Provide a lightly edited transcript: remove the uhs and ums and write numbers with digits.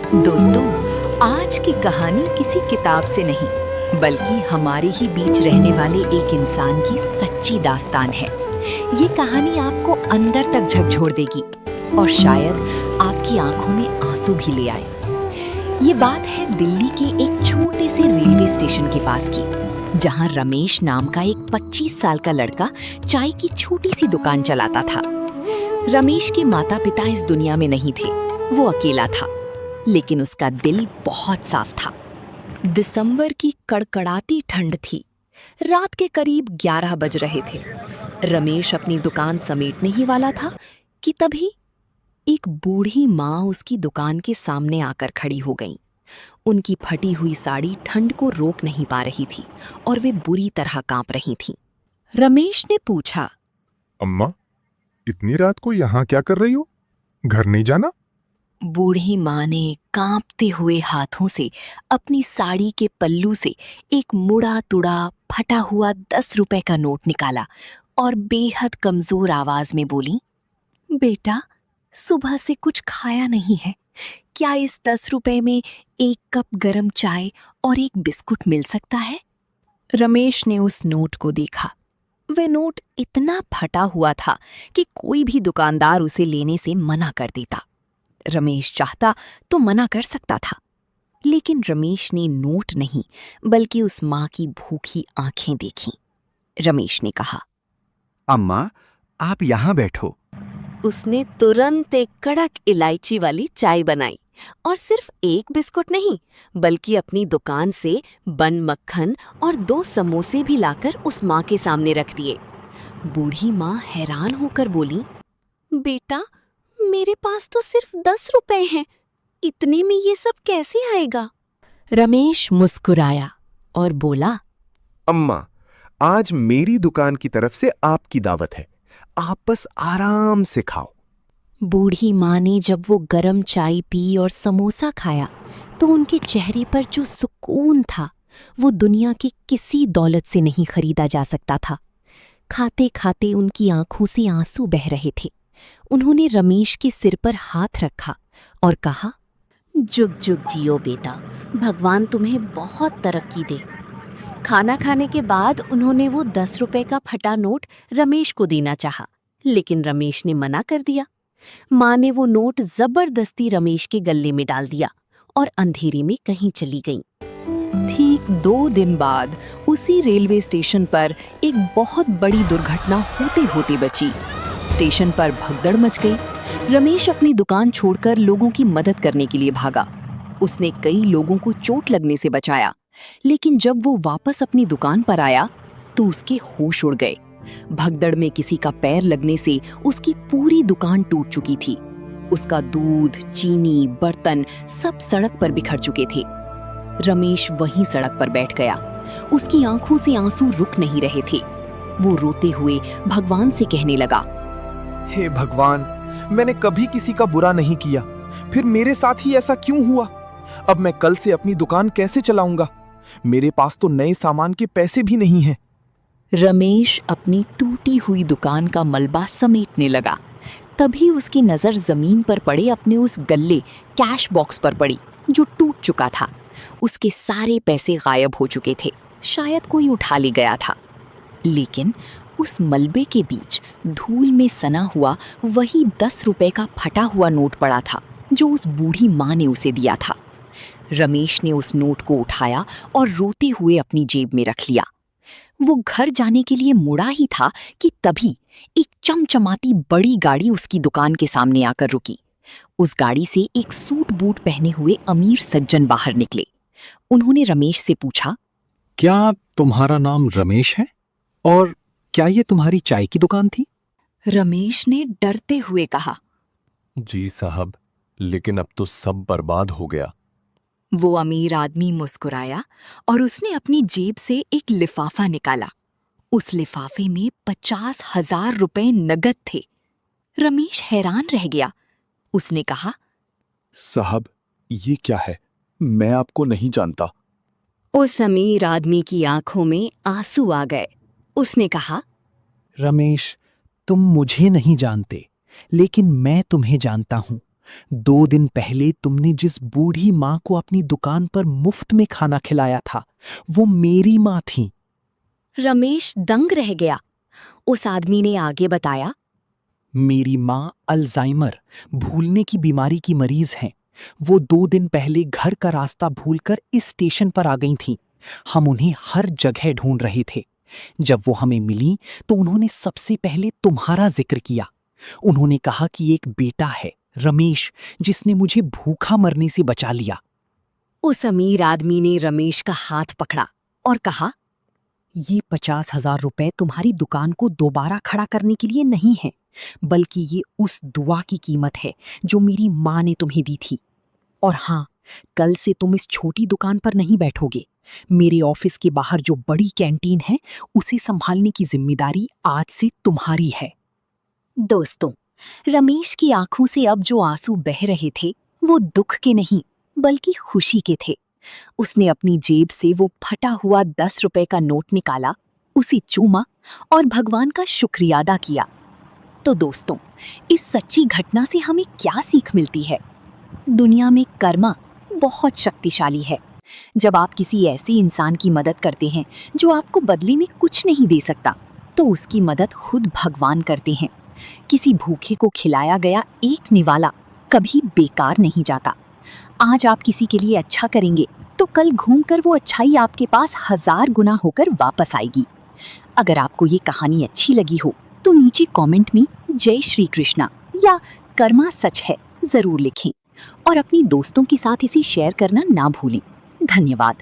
दोस्तों, आज की कहानी किसी किताब से नहीं बल्कि हमारे ही बीच रहने वाले एक इंसान की सच्ची दास्तान है। ये कहानी आपको अंदर तक झकझोर देगी और शायद आपकी आंखों में आंसू भी ले आए। ये बात है दिल्ली के एक छोटे से रेलवे स्टेशन के पास की, जहां रमेश नाम का एक 25 साल का लड़का चाय की छोटी सी दुकान चलाता था। रमेश के माता पिता इस दुनिया में नहीं थे, वो अकेला था, लेकिन उसका दिल बहुत साफ था। दिसंबर की कड़कड़ाती ठंड थी। रात के करीब 11 बज रहे थे। रमेश अपनी दुकान समेटने ही वाला था कि तभी एक बूढ़ी माँ उसकी दुकान के सामने आकर खड़ी हो गई। उनकी फटी हुई साड़ी ठंड को रोक नहीं पा रही थी और वे बुरी तरह कांप रही थीं। रमेश ने पूछा, अम्मा, इतनी रात को यहाँ क्या कर रही हो? घर नहीं जाना? बूढ़ी माँ ने कांपते हुए हाथों से अपनी साड़ी के पल्लू से एक मुड़ा तुड़ा फटा हुआ 10 रुपए का नोट निकाला और बेहद कमजोर आवाज में बोली, बेटा, सुबह से कुछ खाया नहीं है। क्या इस 10 रुपए में एक कप गरम चाय और एक बिस्कुट मिल सकता है? रमेश ने उस नोट को देखा। वह नोट इतना फटा हुआ था कि कोई भी दुकानदार उसे लेने से मना कर देता। रमेश चाहता तो मना कर सकता था, लेकिन रमेश ने नोट नहीं बल्कि उस माँ की भूखी आंखें देखीं। रमेश ने कहा, अम्मा, आप यहाँ बैठो। उसने तुरंत एक कड़क इलायची वाली चाय बनाई और सिर्फ एक बिस्कुट नहीं बल्कि अपनी दुकान से बन मक्खन और 2 समोसे भी लाकर उस माँ के सामने रख दिए। बूढ़ी माँ हैरान होकर बोली, बेटा, मेरे पास तो सिर्फ 10 रुपए हैं, इतने में ये सब कैसे आएगा? रमेश मुस्कुराया और बोला, अम्मा, आज मेरी दुकान की तरफ से आपकी दावत है। आप बस आराम से खाओ। बूढ़ी माँ ने जब वो गरम चाय पी और समोसा खाया तो उनके चेहरे पर जो सुकून था वो दुनिया की किसी दौलत से नहीं खरीदा जा सकता था। खाते खाते उनकी आंखों से आंसू बह रहे थे। उन्होंने रमेश के सिर पर हाथ रखा और कहा, जुग जुग जियो बेटा, भगवान तुम्हें बहुत तरक्की दे। खाना खाने के बाद उन्होंने वो 10 रुपए का फटा नोट रमेश को देना चाहा, लेकिन रमेश ने मना कर दिया। माँ ने वो नोट जबरदस्ती रमेश के गले में डाल दिया और अंधेरे में कहीं चली गई। ठीक 2 दिन बाद उसी रेलवे स्टेशन पर एक बहुत बड़ी दुर्घटना होते होते बची। स्टेशन पर भगदड़ मच गई। रमेश अपनी दुकान छोड़कर लोगों की मदद करने के लिए भागा। उसने कई लोगों को चोट लगने से बचाया, लेकिन जब वो वापस अपनी दुकान पर आया तो उसके होश उड़ गए। भगदड़ में किसी का पैर लगने से उसकी पूरी दुकान टूट चुकी थी। उसका दूध, चीनी, बर्तन सब सड़क पर बिखर चुके थे। रमेश वहीं सड़क पर बैठ गया। उसकी आंखों से आंसू रुक नहीं रहे थे। वो रोते हुए भगवान से कहने लगा, हे भगवान, मैंने कभी किसी का बुरा नहीं किया, फिर मेरे साथ ही ऐसा क्यों हुआ? अब मैं कल से अपनी दुकान कैसे चलाऊंगा? मेरे पास तो नए सामान के पैसे भी नहीं हैं। रमेश अपनी टूटी हुई दुकान का मलबा समेटने लगा। तभी उसकी नजर जमीन पर पड़े अपने उस गल्ले कैश बॉक्स पर पड़ी जो टूट चुका था। उसके सारे पैसे गायब हो चुके थे। शायद कोई उठा ले गया था। लेकिन उस मलबे के बीच धूल में सना हुआ वही 10 रुपए का फटा हुआ नोट पड़ा था जो उस बूढ़ी माँ ने उसे दिया था। रमेश ने उस नोट को उठाया और रोते हुए अपनी जेब में रख लिया। वो घर जाने के लिए मुड़ा ही था कि तभी एक चमचमाती बड़ी गाड़ी उसकी दुकान के सामने आकर रुकी। उस गाड़ी से एक सूट बूट पहने हुए अमीर सज्जन बाहर निकले। उन्होंने रमेश से पूछा, क्या तुम्हारा नाम रमेश है? और क्या ये तुम्हारी चाय की दुकान थी? रमेश ने डरते हुए कहा, जी साहब, लेकिन अब तो सब बर्बाद हो गया। वो अमीर आदमी मुस्कुराया और उसने अपनी जेब से एक लिफाफा निकाला। उस लिफाफे में 50,000 रुपए नगद थे। रमेश हैरान रह गया। उसने कहा, साहब, ये क्या है? मैं आपको नहीं जानता। उस अमीर आदमी की आंखों में आंसू आ गए। उसने कहा, रमेश, तुम मुझे नहीं जानते, लेकिन मैं तुम्हें जानता हूँ। 2 दिन पहले तुमने जिस बूढ़ी माँ को अपनी दुकान पर मुफ्त में खाना खिलाया था, वो मेरी माँ थी। रमेश दंग रह गया। उस आदमी ने आगे बताया, मेरी माँ अल्जाइमर, भूलने की बीमारी की मरीज हैं। वो 2 दिन पहले घर का रास्ता भूलकर इस स्टेशन पर आ गई थीं। हम उन्हें हर जगह ढूंढ रहे थे। जब वो हमें मिली तो उन्होंने सबसे पहले तुम्हारा जिक्र किया। उन्होंने कहा कि एक बेटा है, रमेश, जिसने मुझे भूखा मरने से बचा लिया। उस अमीर आदमी ने रमेश का हाथ पकड़ा और कहा, ये 50,000 रुपए तुम्हारी दुकान को दोबारा खड़ा करने के लिए नहीं है, बल्कि ये उस दुआ की कीमत है जो मेरी माँ ने तुम्हें दी थी। और हाँ, कल से तुम इस छोटी दुकान पर नहीं बैठोगे। मेरे ऑफिस के बाहर जो बड़ी कैंटीन है, उसे संभालने की जिम्मेदारी आज से तुम्हारी है। दोस्तों, रमेश की आंखों से अब जो आंसू बह रहे थे वो दुख के नहीं बल्कि खुशी के थे। उसने अपनी जेब से वो फटा हुआ 10 रुपए का नोट निकाला, उसे चूमा और भगवान का शुक्रिया अदा किया। तो दोस्तों, इस सच्ची घटना से हमें क्या सीख मिलती है? दुनिया में कर्मा बहुत शक्तिशाली है। जब आप किसी ऐसे इंसान की मदद करते हैं जो आपको बदले में कुछ नहीं दे सकता, तो उसकी मदद खुद भगवान करते हैं। किसी भूखे को खिलाया गया एक निवाला कभी बेकार नहीं जाता। आज आप किसी के लिए अच्छा करेंगे तो कल घूमकर वो अच्छाई आपके पास 1000 गुना होकर वापस आएगी। अगर आपको ये कहानी अच्छी लगी हो तो नीचे कमेंट में जय श्री कृष्णा या कर्मा सच है जरूर लिखें और अपनी दोस्तों के साथ इसे शेयर करना ना भूलें। धन्यवाद।